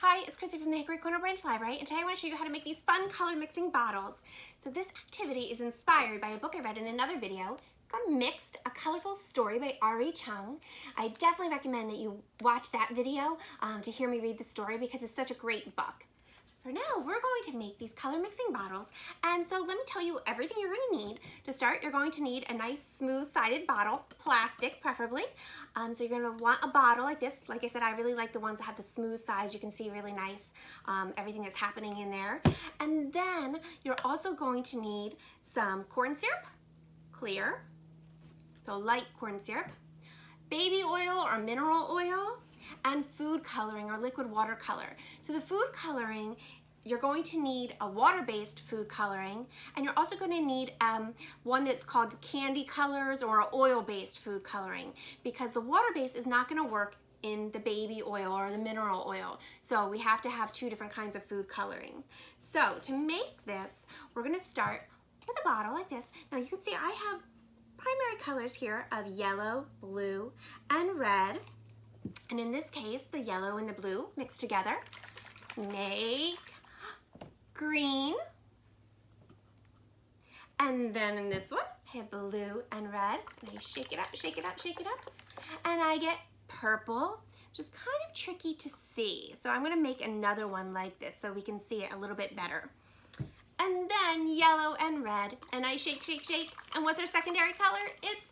Hi, it's Chrissy from the Hickory Corner Branch Library, and today I want to show you how to make these fun color mixing bottles. So this activity is inspired by a book I read in another video. It's called Mixed, A Colorful Story by R.E. Chung. I definitely recommend that you watch that video to hear me read the story because it's such a great book. For now, we're going to make these color mixing bottles, and so let me tell you everything you're going to need. To start, you're going to need a nice smooth-sided bottle, plastic preferably. So you're going to want a bottle like this. Like I said, I really like the ones that have the smooth sides. You can see really nice everything that's happening in there. And then you're also going to need some corn syrup, clear, so light corn syrup, baby oil or mineral oil, and food coloring or liquid watercolor. So the food coloring, you're going to need a water-based food coloring, and you're also going to need one that's called candy colors or oil-based food coloring, because the water-based is not going to work in the baby oil or the mineral oil. So we have to have two different kinds of food coloring. So to make this, we're going to start with a bottle like this. Now you can see I have primary colors here of yellow, blue, and red. And in this case, the yellow and the blue mixed together make green. And then in this one, I have blue and red. And I shake it up, shake it up, shake it up. And I get purple, just kind of tricky to see. So I'm gonna make another one like this so we can see it a little bit better. And then yellow and red. And I shake, shake, shake. And what's our secondary color? It's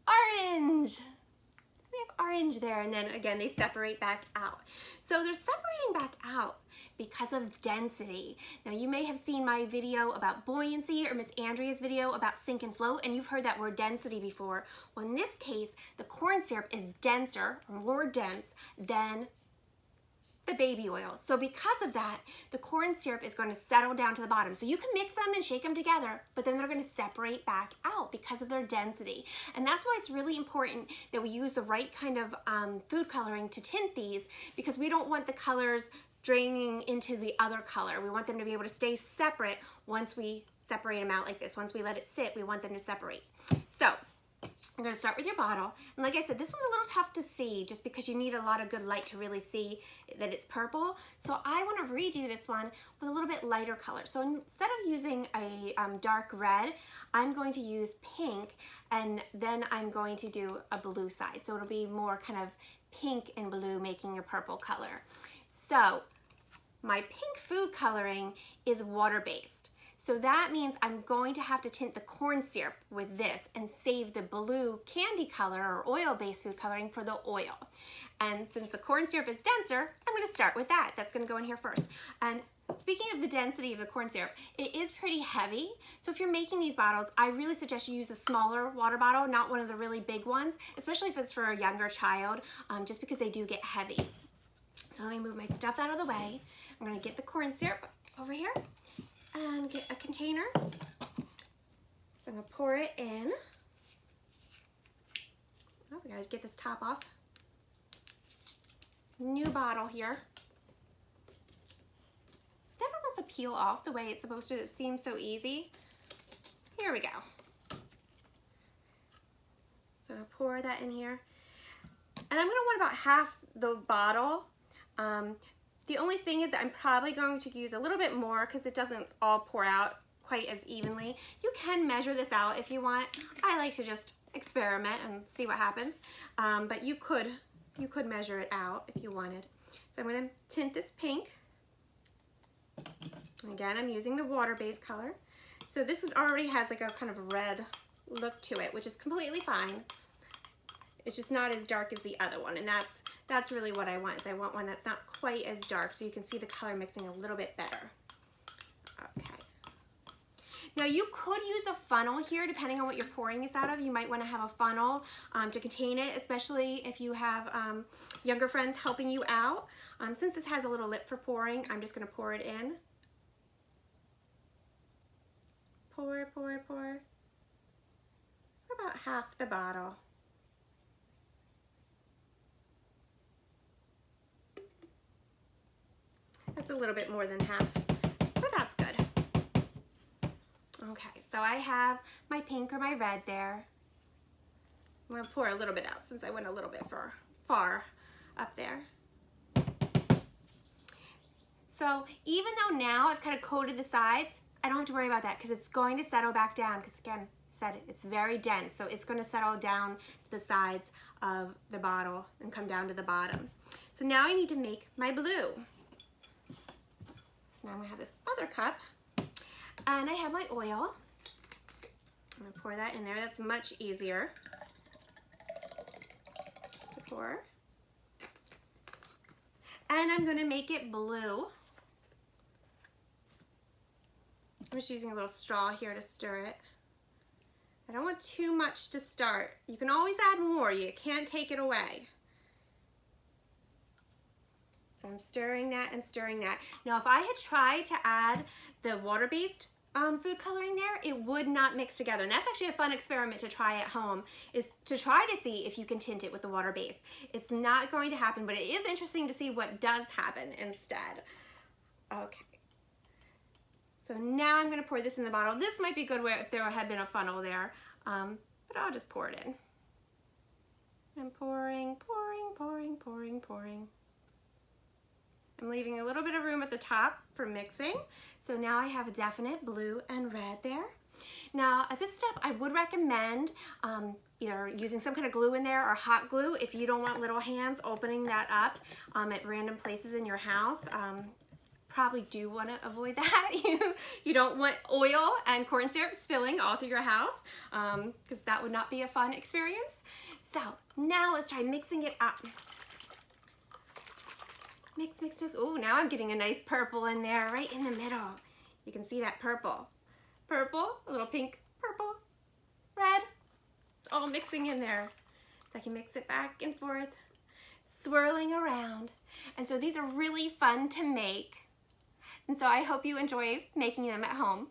orange. We have orange there, and then again they separate back out. So they're separating back out because of density. Now you may have seen my video about buoyancy or Miss Andrea's video about sink and float, and you've heard that word density before. Well, in this case, the corn syrup is denser, or more dense, than the baby oil. So because of that, the corn syrup is going to settle down to the bottom. So you can mix them and shake them together, but then they're going to separate back out because of their density. And that's why it's really important that we use the right kind of food coloring to tint these, because we don't want the colors draining into the other color. We want them to be able to stay separate once we separate them out like this. Once we let it sit, we want them to separate. So I'm going to start with your bottle, and like I said, this one's a little tough to see just because you need a lot of good light to really see that it's purple. So I want to redo this one with a little bit lighter color. So instead of using a dark red, I'm going to use pink, and then I'm going to do a blue side. So it'll be more kind of pink and blue making a purple color. So my pink food coloring is water-based. So that means I'm going to have to tint the corn syrup with this and save the blue candy color or oil-based food coloring for the oil. And since the corn syrup is denser, I'm going to start with that. That's going to go in here first. And speaking of the density of the corn syrup, it is pretty heavy. So if you're making these bottles, I really suggest you use a smaller water bottle, not one of the really big ones, especially if it's for a younger child, just because they do get heavy. So let me move my stuff out of the way. I'm going to get the corn syrup over here and get a container. So I'm gonna pour it in. Oh, we gotta get this top off. New bottle here. This never wants to peel off the way it's supposed to. It seems so easy. Here we go. So I'll pour that in here. And I'm gonna want about half the bottle. The only thing is that I'm probably going to use a little bit more because it doesn't all pour out quite as evenly. You can measure this out if you want. I like to just experiment and see what happens. But you could measure it out if you wanted. So I'm going to tint this pink. And again, I'm using the water-based color. So this one already has like a kind of red look to it, which is completely fine. It's just not as dark as the other one, and that's really what I want, is I want one that's not quite as dark so you can see the color mixing a little bit better. Okay. Now you could use a funnel here depending on what you're pouring this out of. You might want to have a funnel to contain it, especially if you have younger friends helping you out. Since this has a little lip for pouring, I'm just going to pour it in. Pour, pour, pour. For about half the bottle. That's a little bit more than half, but that's good. Okay, so I have my pink or my red there. I'm gonna pour a little bit out since I went a little bit far up there. So even though now I've kind of coated the sides, I don't have to worry about that because it's going to settle back down because again, said it's very dense, so it's going to settle down to the sides of the bottle and come down to the bottom. So now I need to make my blue. So now I'm going to have this other cup and I have my oil. I'm going to pour that in there. That's much easier to pour. And I'm going to make it blue. I'm just using a little straw here to stir it. I don't want too much to start. You can always add more. You can't take it away. So I'm stirring that and stirring that. Now if I had tried to add the water-based food coloring there, it would not mix together. And that's actually a fun experiment to try at home, is to try to see if you can tint it with the water base. It's not going to happen, but it is interesting to see what does happen instead. Okay. So now I'm going to pour this in the bottle. This might be good where if there had been a funnel there, but I'll just pour it in. I'm pouring, pouring, pouring, pouring, pouring. I'm leaving a little bit of room at the top for mixing. So now I have a definite blue and red there. Now at this step, I would recommend either using some kind of glue in there or hot glue if you don't want little hands opening that up at random places in your house. Probably do want to avoid that. You don't want oil and corn syrup spilling all through your house because that would not be a fun experience. So now let's try mixing it up. Mix, mix, mix. Oh, now I'm getting a nice purple in there, right in the middle. You can see that purple. Purple, a little pink, purple, red. It's all mixing in there. So I can mix it back and forth, swirling around. And so these are really fun to make. And so I hope you enjoy making them at home.